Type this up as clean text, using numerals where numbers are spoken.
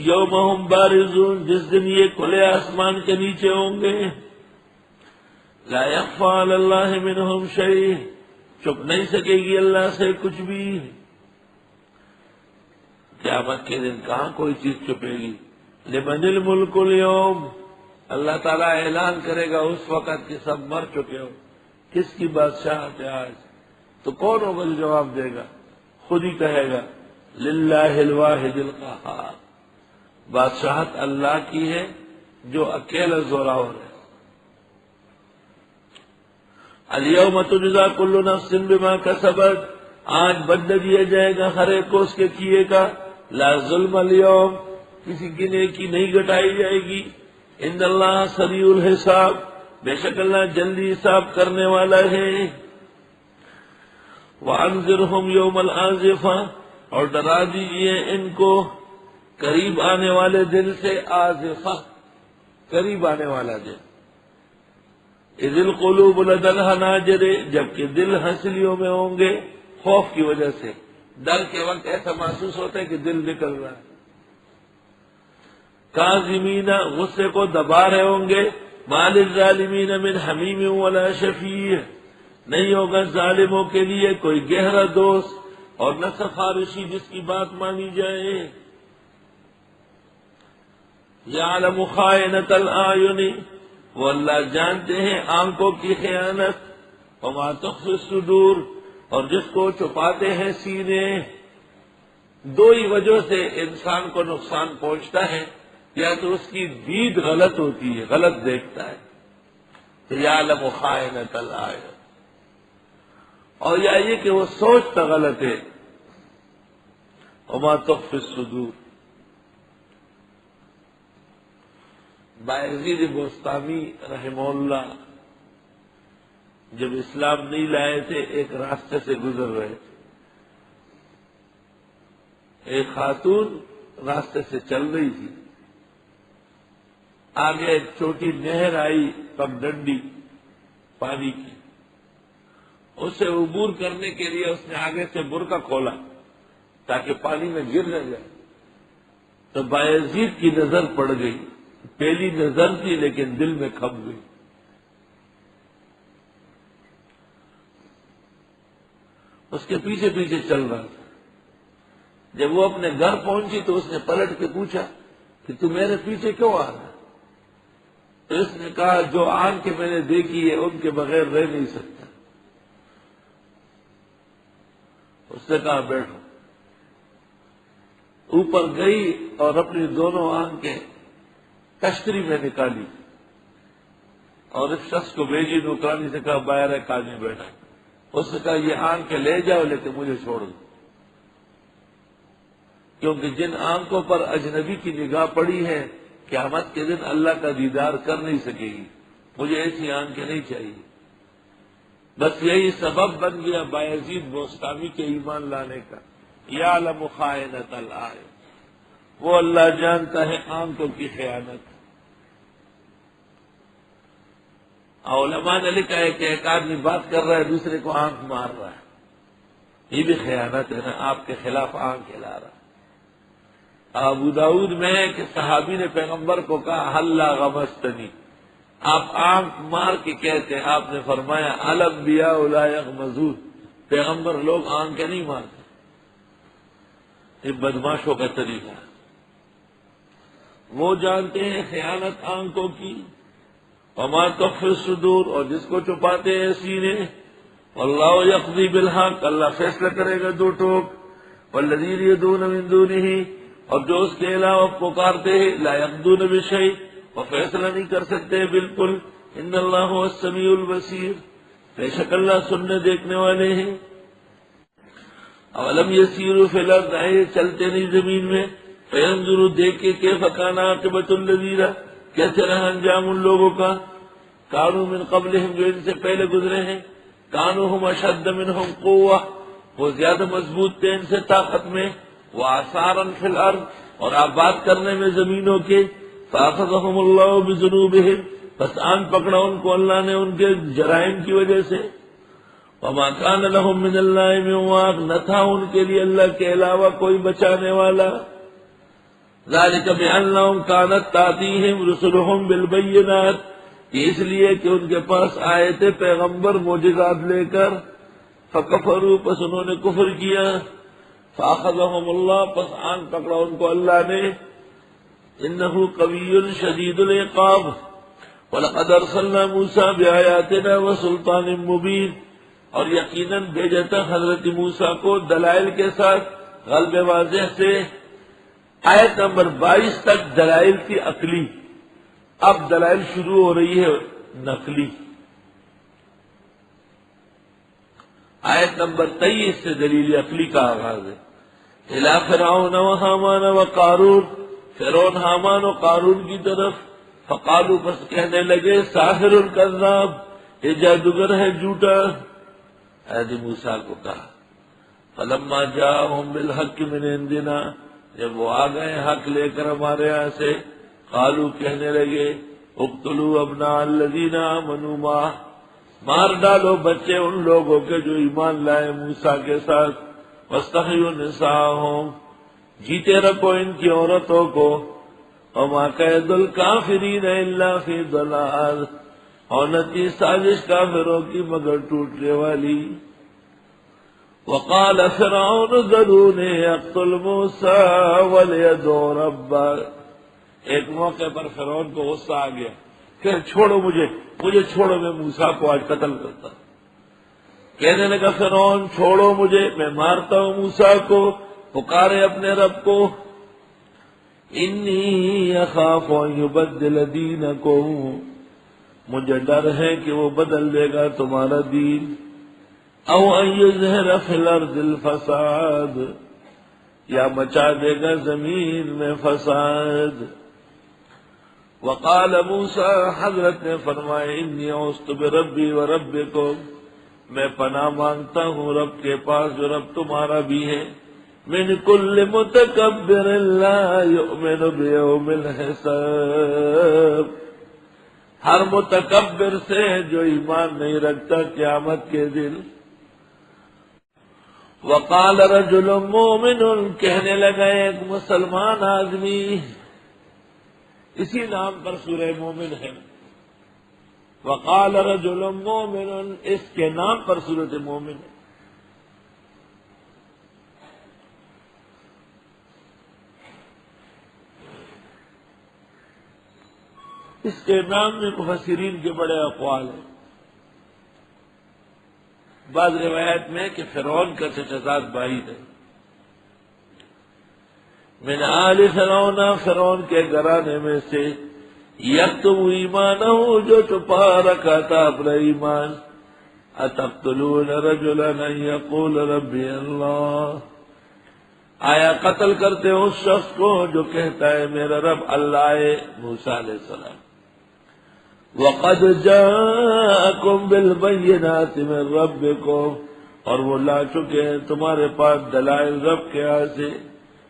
یوم ہم بارزون، جس دن یہ کھلے آسمان کے نیچے ہوں گے، لا یخفی علی اللہ منہم شیء، چھپ نہیں سکے گی اللہ سے کچھ بھی۔ قیامت کے دن کہاں کوئی چیز چھپے گی؟ لمن الملک اليوم، اللہ تعالیٰ اعلان کرے گا اس وقت کہ سب مر چکے ہو، کس کی بادشاہت ہے آج؟ تو کون ہوگا جو جواب دے گا؟ خود ہی کہے گا للہ الواحد القہار، بادشاہت اللہ کی ہے جو اکیلا زوراور ہے۔ الیوم تجزی کل نفس بما کسبت، آج بدلہ دیا جائے گا ہر ایک کو اس کے کیے کا، لا ظلم الیوم، کسی کی نیکی نہیں گھٹائی جائے گی، ان اللہ سریع الحساب، بے شک اللہ جلدی حساب کرنے والا ہے۔ وانذرہم یوم الآزفہ، اور ڈرا دیجئے ان کو قریب آنے والے دن سے، آزفہ قریب آنے والا دن، اذ القلوب لدى الحناجر، جبکہ دل ہنسلیوں میں ہوں گے خوف کی وجہ سے، ڈر کے وقت ایسا محسوس ہوتا ہے کہ دل نکل رہا ہے۔ کاظمین، غصے کو دبا رہے ہوں گے، ما للظالمین من حمیم ولا شفیع، نہیں ہوگا ظالموں کے لیے کوئی گہرا دوست اور نہ سفارشی جس کی بات مانی جائے۔ یعلم خائنۃ الاعین، وہ اللہ جانتے ہیں آنکھوں کی خیانت، وما تخفی الصدور، اور جس کو چھپاتے ہیں سینے۔ دو ہی وجہ سے انسان کو نقصان پہنچتا ہے، یا تو اس کی دید غلط ہوتی ہے، غلط دیکھتا ہے، تو یعلم خائنۃ الاعین، اور یا یہ کہ وہ سوچتا غلط ہے، وما تخفی الصدور۔ بایزید بوستامی رحمہ اللہ جب اسلام نہیں لائے تھے، ایک راستے سے گزر رہے تھے، ایک خاتون راستے سے چل رہی تھی، آگے ایک چھوٹی نہر آئی پگڈنڈی پانی کی، اسے عبور کرنے کے لیے اس نے آگے سے برقع کھولا تاکہ پانی میں گر نہ جائے، تو بایزید کی نظر پڑ گئی، پہلی نظر تھی لیکن دل میں کھپ گئی۔ اس کے پیچھے پیچھے چل رہا تھا، جب وہ اپنے گھر پہنچی تو اس نے پلٹ کے پوچھا کہ تم میرے پیچھے کیوں آ رہا؟ تو اس نے کہا جو آنکھیں میں نے دیکھی ہے ان کے بغیر رہ نہیں سکتا۔ اس نے کہا بیٹھو، اوپر گئی اور اپنی دونوں آنکھیں تشتری میں نکالی اور اس شخص کو بھیجی، نوکرانی سے کہا باہر ایک آدمی بیٹھا، اس نے کہا یہ آنکھیں لے جاؤ لیکن مجھے چھوڑ دو، کیونکہ جن آنکھوں پر اجنبی کی نگاہ پڑی ہے قیامت کے دن اللہ کا دیدار کر نہیں سکے گی، مجھے ایسی آنکھیں نہیں چاہیے۔ بس یہی سبب بن گیا بایزید بوستامی کے ایمان لانے کا۔ یعلم خائنۃ الاعین، وہ اللہ جانتا ہے آنکھوں کی خیانت۔ علماء نے لکھا ہے کہ ایک آدمی بات کر رہا ہے دوسرے کو آنکھ مار رہا ہے، یہ بھی خیانت ہے نا، آپ کے خلاف آنکھ ہلا رہا ہے۔ ابو داؤد میں ہے کہ صحابی نے پیغمبر کو کہا ہلا غمزتنی، آپ آنکھ مار کے کہتے ہیں، آپ نے فرمایا الانبیاء لا یغمزون، پیغمبر لوگ آنکھیں نہیں مارتے، یہ بدماشوں کا طریقہ ہے۔ وہ جانتے ہیں خیانت آنکھوں کی، وما تخفی الصدور، اور جس کو چھپاتے ہیں سینے، واللہ یقضی بالحق، اللہ فیصلہ کرے گا دو ٹوک، والذین یدعون من دونہ، اور جو اس کے علاوہ پکارتے ہیں، لا یقضون بشیء، وہ فیصلہ نہیں کر سکتے بالکل، ان اللہ هو السمیع البصیر، بے شک اللہ سننے دیکھنے والے ہیں۔ اولم یسیروا فی الارض، چلتے نہیں زمین میں، فینظروا، دیکھے کیف کان عاقبۃ الذین، کیسے رہا انجام ان لوگوں کا، کانوا من قبلہم، جو ان سے پہلے گزرے ہیں، کانوا ہم اشد منہم قوہ، وہ زیادہ مضبوط تھے ان سے طاقت میں، وآثارا فی الارض، اور آباد کرنے میں زمینوں کے، فاخذہم اللہ بذنوبہم، بس آن پکڑا ان کو اللہ نے ان کے جرائم کی وجہ سے، وما کان لہم من اللہ من واق، نہ تھا ان کے لیے اللہ کے علاوہ کوئی بچانے والا۔ ذالک بأنہم کانت تأتیہم رسلہم بالبینات، کہ اس لیے کہ ان کے پاس آئے تھے پیغمبر معجزات لے کر، فکفروا پس انہوں نے کفر کیا، فأخذہم اللہ پس آن پکڑا ان کو اللہ نے، انہ قوی شدید العقاب، وَلَقَدْ أَرْسَلْنَا مُوسَىٰ بِآيَاتِنَا وَسُلْطَانٍ مُّبِينٍ، اور یقیناً بھیجا تھا حضرت موسیٰ کو دلائل کے ساتھ غلب واضح سے۔ آیت نمبر 22 تک دلائل تھی عقلی، اب دلائل شروع ہو رہی ہے نقلی۔ آیت نمبر 23 سے دلیل عقلی کا آغاز ہے۔ اِلَىٰ فِرْعَوْنَ وَحَامَانَ وَقَارُونَ، فرعون حامان و قارون کی طرف، فقالوا پس کہنے لگے ساحر کذاب، یہ جادوگر ہے جھوٹا۔ حضرت موسیٰ کو کہا فلما جاءهم بالحق من عندنا، جب وہ آ گئے حق لے کر ہمارے یہاں سے، قالوا کہنے لگے اقتلوا ابناء الذین آمنوا معه، مار ڈالو بچے ان لوگوں کے جو ایمان لائے موسیٰ کے ساتھ، واستحیوا نساءهم، جیتے رکھو ان کی عورتوں کو، وما کید الکافرین الا فی ضلال، اور نہ تھی سازش کافروں کی مگر ٹوٹنے والی۔ وقال فرعون ذرونی اقتل موسیٰ ولیدع ربہ، ایک موقع پر فرعون کو غصہ آ گیا کہ چھوڑو مجھے چھوڑو، میں موسیٰ کو آج قتل کرتا۔ کہنے لگا فرعون چھوڑو مجھے، میں مارتا ہوں موسیٰ کو، پکارے اپنے رب کو، انی اخاف ان یبدل دینکم، مجھے ڈر ہے کہ وہ بدل دے گا تمہارا دین، او ان یظہر فی الارض الفساد، یا مچا دے گا زمین میں فساد۔ وقال موسیٰ، حضرت نے فرمایا انی عوذت بربی و ربکم، میں پناہ مانگتا ہوں رب کے پاس جو رب تمہارا بھی ہے، من کل متکبر لا یؤمن بیوم الحساب، ہر متکبر سے جو ایمان نہیں رکھتا قیامت کے دن۔ وقال رجل مومن، کہنے لگا ایک مسلمان آدمی، اسی نام پر سورہ مومن ہے، وقال رجل مومن، اس کے نام پر سورۃ مومن ہے۔ اس کے نام میں مفسرین کے بڑے اقوال ہیں۔ بعض روایت میں کہ فرعون کا چچزاد بھائی ہے، من آل فرعون، فرعون کے گھرانے میں سے، یکتم ایمانہ، جو چھپا رکھا تھا اپنا ایمان، اتقتلون رجلا ان یقول ربی اللہ، آیا قتل کرتے ہو اس شخص کو جو کہتا ہے میرا رب اللہ ہے، موسیٰ علیہ السلام۔ وقد جاءکم بالبینات من ربکم، اور وہ لا چکے ہیں تمہارے پاس دلائل رب کے ہاں سے۔